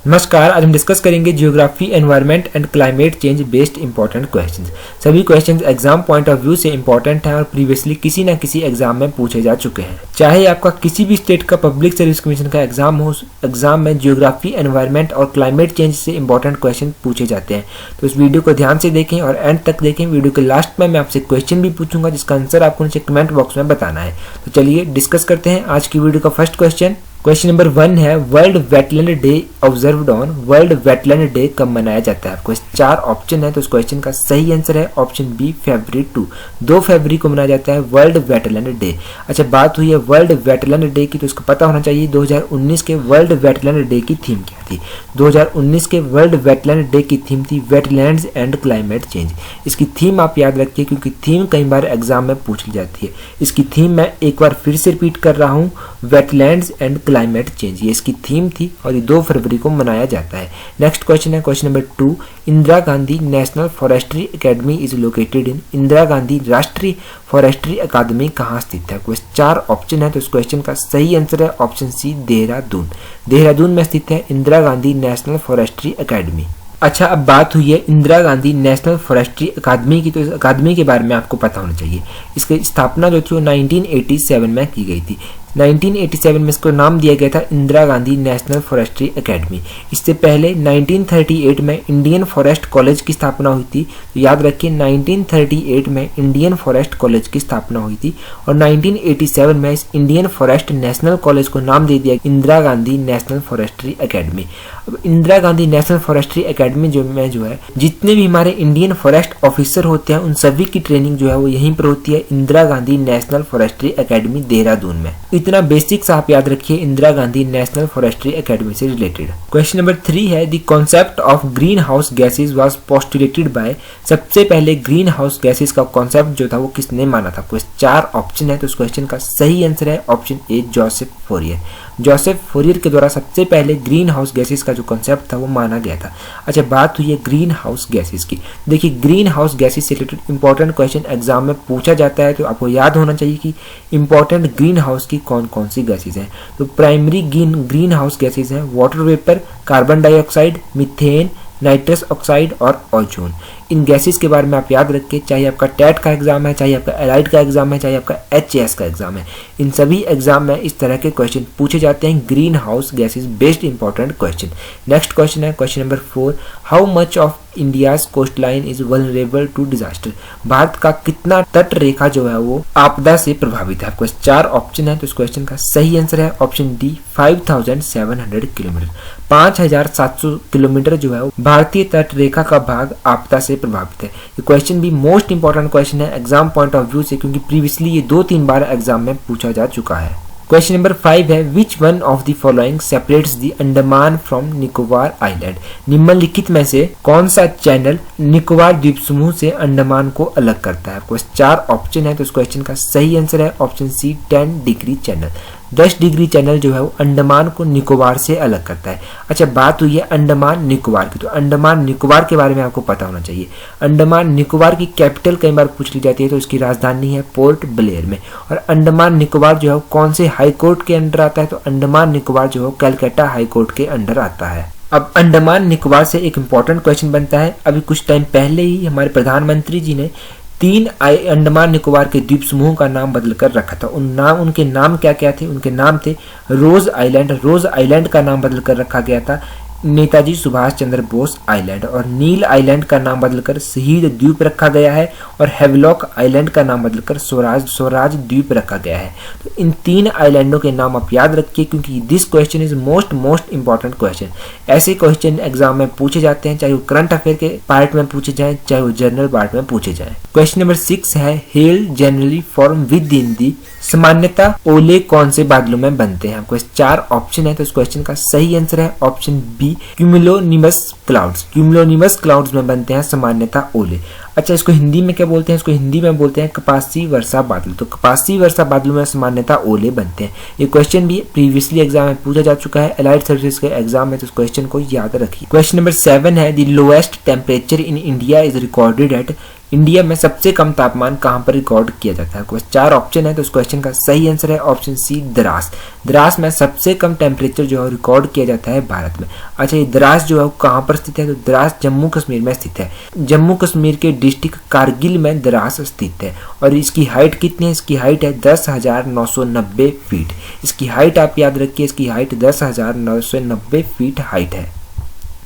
नमस्कार, आज हम डिस्कस करेंगे geography, environment and climate change based important questions. सभी questions exam point of view से इंपॉर्टेंट हैं और प्रीवियसली किसी न किसी एग्जाम में पूछे जा चुके हैं। चाहे आपका किसी भी स्टेट का पब्लिक सर्विस कमीशन का एग्जाम हो, एग्जाम में जियोग्राफी, एनवायरनमेंट और क्लाइमेट चेंज से इंपॉर्टेंट क्वेश्चन पूछे जाते हैं। तो इस वीडियो को ध्यान से देखें और एंड तक देखें। वीडियो के लास्ट में मैं आपसे क्वेश्चन भी पूछूंगा जिसका आंसर आपको नीचे कमेंट बॉक्स में बताना है। तो चलिए डिस्कस करते हैं आज की वीडियो का फर्स्ट क्वेश्चन। क्वेश्चन नंबर 1 है, world wetland day observed on. World wetland day कब मनाया जाता है? आपको 4 ऑप्शन है, तो इस क्वेश्चन का सही आंसर है ऑप्शन बी, February 2 फरवरी को मनाया जाता है वर्ल्ड वेटलैंड डे। अच्छा, बात हुई है वर्ल्ड वेटलैंड डे की, तो इसको पता होना चाहिए 2019 के वर्ल्ड वेटलैंड डे की थीम क्या थी। 2019 के वर्ल्ड वेटलैंड डे की थीम थी वेटलैंड्स एंड क्लाइमेट चेंज। इसकी थीम आप याद रखिए क्योंकि थीम कई बार एग्जाम में पूछ ली जाती है। इसकी थीम मैं एक बार फिर से रिपीट कर रहा हूँ, वेटलैंड्स एंड क्लाइमेट चेंज, ये इसकी थीम थी और ये 2 फरवरी को मनाया जाता है। नेक्स्ट क्वेश्चन है question number 2, Indira Gandhi national forestry academy is located in. Indira Gandhi राष्ट्रीय फॉरेस्ट्री अकादमी कहाँ स्थित है? आपको 4 ऑप्शन है, तो इस क्वेश्चन का सही आंसर है ऑप्शन सी, देहरादून। देहरादून में स्थित है Indira Gandhi national forestry academy. अच्छा, अब बात हुई है इंदिरा गांधी नेशनल फॉरेस्ट्री अकादमी की, तो इस अकादमी के बारे में आपको पता होना चाहिए। इसकी स्थापना जो थी वो 1987 में की गई थी। 1987 में इसको नाम दिया गया था Indira Gandhi national forestry academy. इससे पहले 1938 में इंडियन फॉरेस्ट कॉलेज की स्थापना हुई थी। तो याद रखिए 1938 में इंडियन फॉरेस्ट कॉलेज की स्थापना हुई थी और 1987 में इस इंडियन फॉरेस्ट नेशनल कॉलेज को नाम दे दिया Indira Gandhi national forestry academy. अब Indira Gandhi national forestry academy जो है जितने भी हमारे इंडियन फॉरेस्ट ऑफिसर होते हैं उन सभी की ट्रेनिंग जो है वो यहीं पर होती है, Indira Gandhi national forestry academy Dehradun में। इतना बेसिक्स आप याद रखिए Indira Gandhi national forestry academy से रिलेटेड। क्वेश्चन नंबर 3 है, the concept of greenhouse gases was postulated by. सबसे पहले ग्रीन हाउस गैसेज का कॉन्सेप्ट जो था वो किसने माना था? आपको 4 ऑप्शन है, तो इस क्वेश्चन का सही आंसर है option A, Joseph Fourier. Joseph Fourier के द्वारा सबसे पहले ग्रीन हाउस गैसेज का जो कॉन्सेप्ट था वो माना गया था। अच्छा, बात हुई है ग्रीन हाउस गैसेज की। देखिए, ग्रीन हाउस गैसेज से रिलेटेड इंपॉर्टेंट क्वेश्चन एग्जाम में पूछा जाता है, तो आपको याद होना चाहिए कि इंपॉर्टेंट ग्रीन हाउस की कौन कौन सी गैसेज हैं। तो प्राइमरी ग्रीन हाउस गैसेज हैं water vapour, carbon dioxide, methane, nitrous oxide और ओजोन। इन गैसेस के बारे में आप याद रखिए, चाहे आपका टेट का एग्जाम है, चाहे आपका एलाइड का एग्जाम है, चाहे आपका HAS का एग्जाम है, इन सभी एग्जाम में इस तरह के क्वेश्चन पूछे जाते हैं, greenhouse gases based important question. Next question है question number 4, how much of India's coastline is vulnerable to disaster. Bharat का कितना तट रेखा जो है वो आपदा से प्रभावित है? आपको 4 ऑप्शन है, तो इस क्वेश्चन का सही आंसर है ऑप्शन डी, 5700 किलोमीटर। 5700 किलोमीटर जो है वो भारतीय तट रेखा का भाग आपदा से प्रभावित है। ये क्वेश्चन भी मोस्ट इंपॉर्टेंट क्वेश्चन है एग्जाम पॉइंट ऑफ व्यू से, क्योंकि प्रीवियसली ये 2-3 बार एग्जाम में पूछा जा चुका है। क्वेश्चन नंबर 5 है, which one of the following separates the Andaman from Nicobar island. निम्नलिखित में से कौन सा चैनल निकोबार द्वीप समूह से अंडमान को अलग करता है? आपको 4 ऑप्शन है, तो इस क्वेश्चन का सही आंसर है option C, 10 degree channel. 10 degree channel जो है वो अंडमान को निकोबार से अलग करता है। अच्छा, बात हुई है अंडमान निकोबार की, तो अंडमान निकोबार के बारे में आपको पता होना चाहिए। अंडमान निकोबार की कैपिटल कई बार पूछ ली जाती है, तो इसकी राजधानी है पोर्ट ब्लेयर में। और अंडमान निकोबार जो है कौन से हाई कोर्ट के अंडर आता है? तो अंडमान निकोबार जो है कलकत्ता हाई कोर्ट के अंडर आता है। अब अंडमान निकोबार से एक इंपॉर्टेंट क्वेश्चन बनता है, अभी कुछ टाइम पहले ही हमारे प्रधानमंत्री जी ने 3 अंडमान निकोबार के द्वीप समूह का नाम बदल कर रखा था। उनके नाम क्या क्या थे? उनके नाम थे रोज आइलैंड। रोज आइलैंड का नाम बदल कर रखा गया था नेताजी सुभाष चंद्र बोस आइलैंड, और नील आइलैंड का नाम बदलकर शहीद द्वीप रखा गया है, और हेवलॉक आइलैंड का नाम बदलकर स्वराज द्वीप रखा गया है। तो इन 3 आइलैंडों के नाम आप याद रखिए, क्योंकि this question is most important question. ऐसे क्वेश्चन एग्जाम में पूछे जाते हैं, चाहे वो करंट अफेयर के पार्ट में पूछे जाए, चाहे वो जनरल पार्ट में पूछे जाए। क्वेश्चन नंबर 6 है, hail generally form within the. सामान्यता ओले कौन से बादलों में बनते हैं? आपको 4 ऑप्शन है, तो इस क्वेश्चन का सही आंसर है ऑप्शन बी, क्यूमुलोनिमस क्लाउड्स। क्यूमुलोनिमस क्लाउड्स में बनते हैं सामान्यता ओले। अच्छा, इसको हिंदी में क्या बोलते हैं? इसको हिंदी में बोलते हैं कपासी वर्षा बादल। तो कपासी वर्षा बादलों में सामान्यता ओले बनते हैं। ये क्वेश्चन भी प्रीवियसली एग्जाम में पूछा जा चुका है, एलाइड सर्विसेज के एग्जाम में, तो इस क्वेश्चन को याद रखिए। क्वेश्चन नंबर 7 है, the lowest temperature in India is recorded at. India में सबसे कम तापमान कहाँ पर रिकॉर्ड किया जाता है? 4 ऑप्शन है, तो इस क्वेश्चन का सही आंसर है ऑप्शन सी द्रास। द्रास में सबसे कम टेम्परेचर जो है रिकॉर्ड किया जाता है भारत में। अच्छा, ये द्रास जो है कहाँ पर स्थित है? तो द्रास जम्मू कश्मीर में स्थित है। जम्मू कश्मीर के डिस्ट्रिक्ट कारगिल में द्रास स्थित है। और इसकी हाइट कितनी है? इसकी हाइट है 10,990 फीट। इसकी हाइट आप याद रखिए, इसकी हाइट 10,990 फीट हाइट है।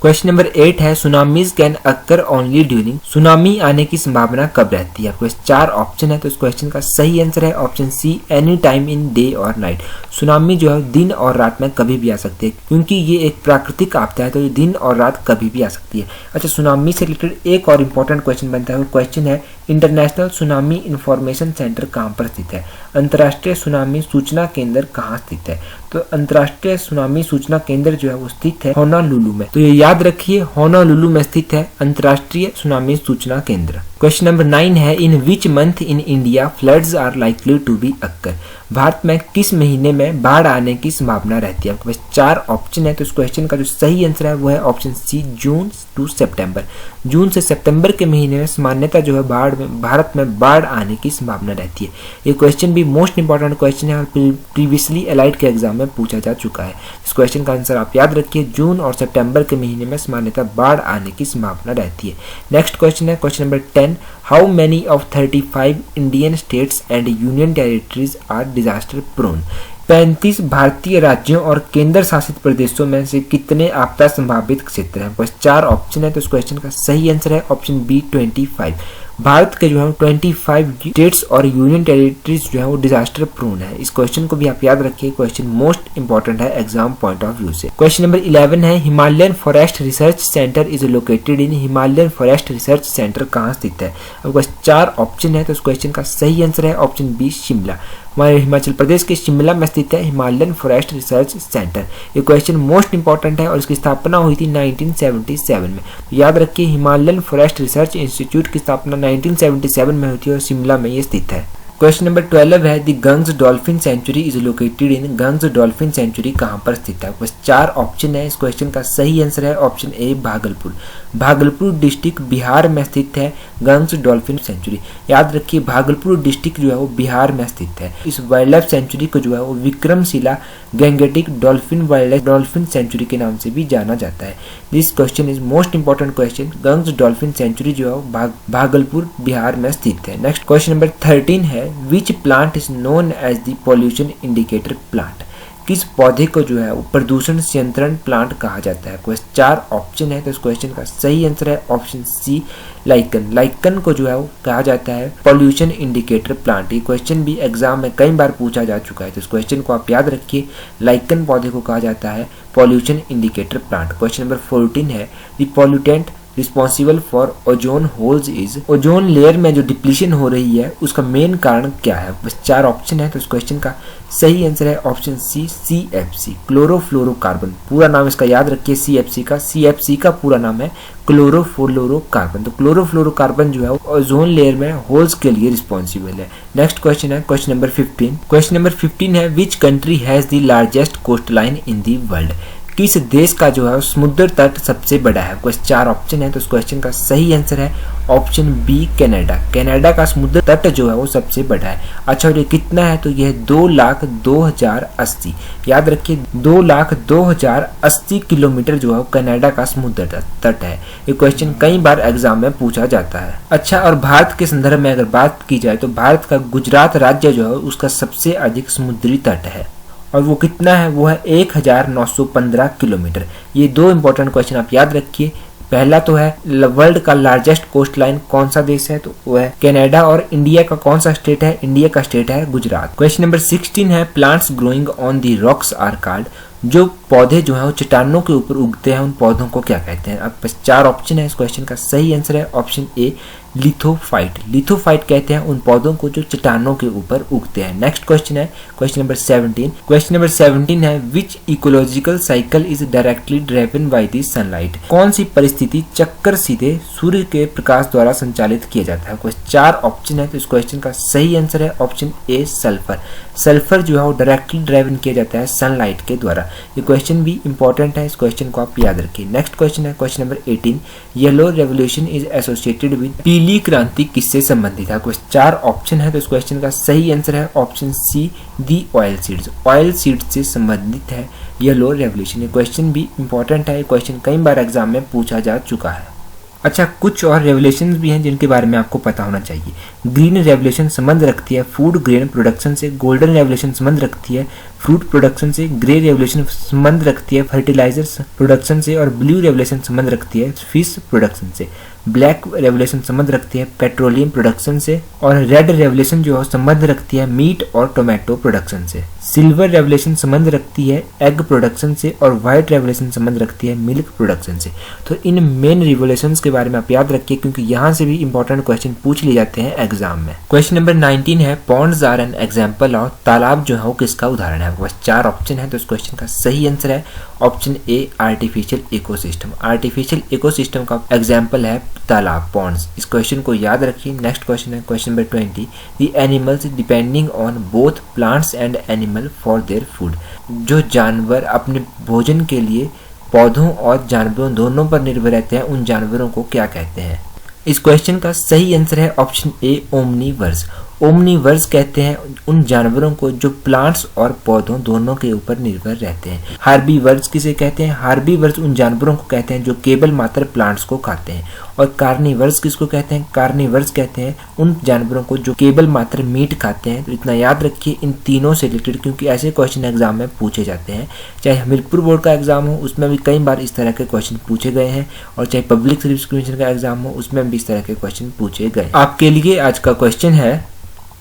क्वेश्चन नंबर 8 है tsunamis can occur only during. Tsunami आने की संभावना कब रहती है? आपको 4 ऑप्शन है, तो इस क्वेश्चन का सही आंसर है option see any time in day और नाइट। सुनामी जो है दिन और रात में कभी भी आ सकती है, क्योंकि ये एक प्राकृतिक आपदा है, तो ये दिन और रात कभी भी आ सकती है। अच्छा, सुनामी से रिलेटेड एक और इम्पोर्टेंट क्वेश्चन बनता है, वो क्वेश्चन है इंटरनेशनल सुनामी इंफॉर्मेशन सेंटर कहाँ पर स्थित है? अंतर्राष्ट्रीय सुनामी सूचना केंद्र कहाँ स्थित है? तो अंतर्राष्ट्रीय सुनामी सूचना केंद्र जो है वो स्थित है होनोलुलु में। तो ये याद रखिए, होनोलुलु में स्थित है अंतर्राष्ट्रीय सुनामी सूचना केंद्र। क्वेश्चन नंबर 9 है in which month in India floods are likely to be occur. भारत में किस महीने में बाढ़ आने की संभावना रहती है? आपके पास 4 ऑप्शन है, तो इस क्वेश्चन का जो सही आंसर है वो है ऑप्शन सी जून टू सितंबर। जून से सितंबर के महीने में सामान्यतः जो है भारत में बाढ़ आने की संभावना रहती है। ये क्वेश्चन भी मोस्ट इंपॉर्टेंट क्वेश्चन है और प्रीवियसली एलाइड के एग्जाम में पूछा जा चुका है। इस क्वेश्चन का आंसर आप याद रखिए, जून और सितंबर के महीने में सामान्यतः बाढ़ आने की संभावना रहती है। नेक्स्ट क्वेश्चन है question number 10 how many of 35 Indian states and union territories are disaster prone. 35 भारतीय राज्यों और केंद्र शासित प्रदेशों में से कितने आपदा संभावित क्षेत्र हैं? बस 4 ऑप्शन है, तो इस क्वेश्चन का सही आंसर है ऑप्शन बी 25। भारत के जो है 25 स्टेट्स और यूनियन टेरिटरीज जो है वो डिजास्टर प्रोन है। इस क्वेश्चन को भी आप याद रखिए, क्वेश्चन मोस्ट इंपॉर्टेंट है एग्जाम पॉइंट ऑफ व्यू से। क्वेश्चन नंबर 11 है Himalayan forest research centre is located in. Himalayan forest research centre कहाँ स्थित है? आपके पास 4 ऑप्शन है, तो इस क्वेश्चन का सही आंसर है ऑप्शन बी शिमला। हमारे हिमाचल प्रदेश के शिमला में स्थित है हिमालयन फॉरेस्ट रिसर्च सेंटर। ये क्वेश्चन मोस्ट इंपॉर्टेंट है और इसकी स्थापना हुई थी 1977 में। याद रखिए, हिमालयन फॉरेस्ट रिसर्च इंस्टीट्यूट की स्थापना 1977 में हुई थी और शिमला में ये स्थित है। क्वेश्चन नंबर 12 है the Ganj dolphin sanctuary is located in. Ganj dolphin century कहाँ पर स्थित है? बस 4 ऑप्शन है, इस क्वेश्चन का सही आंसर है option A Bhagalpur. Bhagalpur district Bihar में स्थित है गंज डॉल्फिन सेंचुरी। याद रखिए, भागलपुर डिस्ट्रिक्ट जो है वो बिहार में स्थित है। इस वाइल्ड लाइफ सेंचुरी को जो है वो Vikramshila Gangetic dolphin wild life dolphin century के नाम से भी जाना जाता है। This question is most important question. Ganj dolphin century जो है भागलपुर बिहार में स्थित है। नेक्स्ट क्वेश्चन नंबर 13 है which plant is known as the pollution indicator plant. किस पौधे को जो है वो प्रदूषण नियंत्रण प्लांट कहा जाता है? 4 ऑप्शन है, तो इस क्वेश्चन का सही आंसर है ऑप्शन सी लाइकन। लाइकन को जो है वो कहा जाता है पॉल्यूशन इंडिकेटर प्लांट। ये क्वेश्चन भी एग्जाम में कई बार पूछा जा चुका है, तो इस क्वेश्चन को आप याद रखिए, लाइकन पौधे को कहा जाता है pollution indicator plant. Question number 14 है the pollutant responsible for ozone holes is. Ozone layer में जो डिप्लीशन हो रही है उसका मेन कारण क्या है? बस 4 ऑप्शन है, तो इस क्वेश्चन का सही आंसर है ऑप्शन सी CFC क्लोरोफ्लोरोकार्बन। पूरा नाम इसका याद रखिए CFC का। CFC का पूरा नाम है क्लोरोफ्लोरोकार्बन। तो क्लोरोफ्लोरोकार्बन जो है ओजोन लेयर में होल्स के लिए रिस्पॉन्सिबल है। नेक्स्ट क्वेश्चन है क्वेश्चन नंबर 15। क्वेश्चन नंबर 15 है which country has the largest coastline in the world. किस देश का जो है समुद्र तट सबसे बड़ा है? कुछ 4 ऑप्शन है, तो इस क्वेश्चन का सही आंसर है ऑप्शन बी कनाडा। कनाडा का समुद्र तट जो है वो सबसे बड़ा है। अच्छा, ये कितना है? तो यह 2,02,080। याद रखिए, 2,02,080 किलोमीटर जो है कनाडा का समुद्र तट है। ये क्वेश्चन कई बार एग्जाम में पूछा जाता है। अच्छा, और भारत के संदर्भ में अगर बात की जाए तो भारत का गुजरात राज्य जो है उसका सबसे अधिक समुद्री तट है और वो कितना है? वो है 1,915 किलोमीटर। ये 2 इंपॉर्टेंट क्वेश्चन आप याद रखिए। पहला तो है वर्ल्ड का लार्जेस्ट कोस्ट लाइन कौन सा देश है? तो वो है कनाडा। और इंडिया का कौन सा स्टेट है? इंडिया का स्टेट है गुजरात। क्वेश्चन नंबर 16 है plants growing on the rocks are called. जो पौधे जो है वो चट्टानों के ऊपर उगते हैं उन पौधों को क्या कहते हैं? अब बस 4 ऑप्शन है, इस क्वेश्चन का सही आंसर है ऑप्शन ए लिथोफाइट। लिथोफाइट कहते हैं उन पौधों को जो चट्टानों के ऊपर उगते हैं। नेक्स्ट क्वेश्चन है क्वेश्चन नंबर 17। क्वेश्चन नंबर 17 है which ecological cycle is directly driven by the sunlight. कौन सी परिस्थिति चक्कर सीधे सूर्य के प्रकाश द्वारा संचालित किया जाता है? कुछ 4 ऑप्शन है, तो इस क्वेश्चन का सही आंसर है ऑप्शन ए सल्फर। सल्फर जो है वो डायरेक्टली ड्राइवन किया जाता है सनलाइट के द्वारा। ये क्वेश्चन भी इंपॉर्टेंट है, इस क्वेश्चन को आप याद रखिए। नेक्स्ट क्वेश्चन है question number 18, yellow revolution is associated with, पीली क्रांति किससे संबंधित है। 4 ऑप्शन है, तो इस क्वेश्चन का सही आंसर है ऑप्शन सी, दी ऑयल सीड्स। ऑयल सीड्स से संबंधित है येलो रेवोल्यूशन। ये क्वेश्चन भी इंपॉर्टेंट है, ये क्वेश्चन कई बार एग्जाम में पूछा जा चुका है। अच्छा, कुछ और रेवोल्यूशन भी हैं जिनके बारे में आपको पता होना चाहिए। ग्रीन रेवोल्यूशन संबंध रखती है फूड ग्रेन प्रोडक्शन से, गोल्डन रेवोल्यूशन संबंध रखती है फ्रूट प्रोडक्शन से, ग्रे रेवोल्यूशन संबंध रखती है फर्टिलाइजर्स प्रोडक्शन से, और ब्लू रेवोल्यूशन संबंध रखती है फिश प्रोडक्शन से। ब्लैक रेवोल्यूशन संबंध रखती है पेट्रोलियम प्रोडक्शन से, और रेड रेवोल्यूशन जो है संबंध रखती है मीट और टोमेटो प्रोडक्शन से। सिल्वर रेवोल्यूशन संबंध रखती है एग प्रोडक्शन से, और व्हाइट रेवोल्यूशन संबंध रखती है मिल्क प्रोडक्शन से। तो इन मेन रिवोल्यूशंस के बारे में आप याद रखिए, क्योंकि यहाँ से भी इंपॉर्टेंट क्वेश्चन पूछ लिए जाते हैं एग्जाम में। क्वेश्चन नंबर 19 है, ponds are an example of, तालाब जो है वो किसका उदाहरण है। आपके पास 4 ऑप्शन है, तो इस क्वेश्चन का सही आंसर है option A, artificial ecosystem. Artificial ecosystem का एग्जाम्पल है तालाब, पॉन्ड्स। इस क्वेश्चन को याद रखिए। नेक्स्ट क्वेश्चन है question number 20, the animals depending on both plants and animal for their food. जो जानवर अपने भोजन के लिए पौधों और जानवरों दोनों पर निर्भर रहते हैं, उन जानवरों को क्या कहते हैं। इस क्वेश्चन का सही आंसर है ऑप्शन ए, ओमनीवर्स। ओमनीवर्स कहते हैं उन जानवरों को जो प्लांट्स और पौधों दोनों के ऊपर निर्भर रहते हैं। हार्बीवर्स किसे कहते हैं, हार्बीवर्स उन जानवरों को कहते हैं जो केवल मात्र प्लांट्स को खाते हैं। और कार्निवर्स किसको कहते हैं, कार्निवर्स कहते हैं उन जानवरों को जो केवल मात्र मीट खाते हैं। तो इतना याद रखिए इन तीनों से रिलेटेड, क्योंकि ऐसे क्वेश्चन एग्जाम में पूछे जाते हैं। चाहे हमीरपुर बोर्ड का एग्जाम हो उसमें भी कई बार इस तरह के क्वेश्चन पूछे गए हैं, और चाहे पब्लिक सर्विस कमीशन का एग्जाम हो उसमें भी इस तरह के क्वेश्चन पूछे गए। आपके लिए आज का क्वेश्चन है,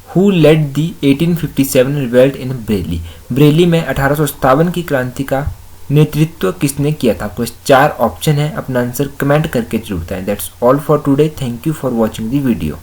Who led the 1857 revolt in Bareilly. Bareilly में 1857 की क्रांति का नेतृत्व किसने किया था। आपको 4 ऑप्शन है, अपना आंसर कमेंट करके जरूर बताएं। That's all for today, thank you for watching the video.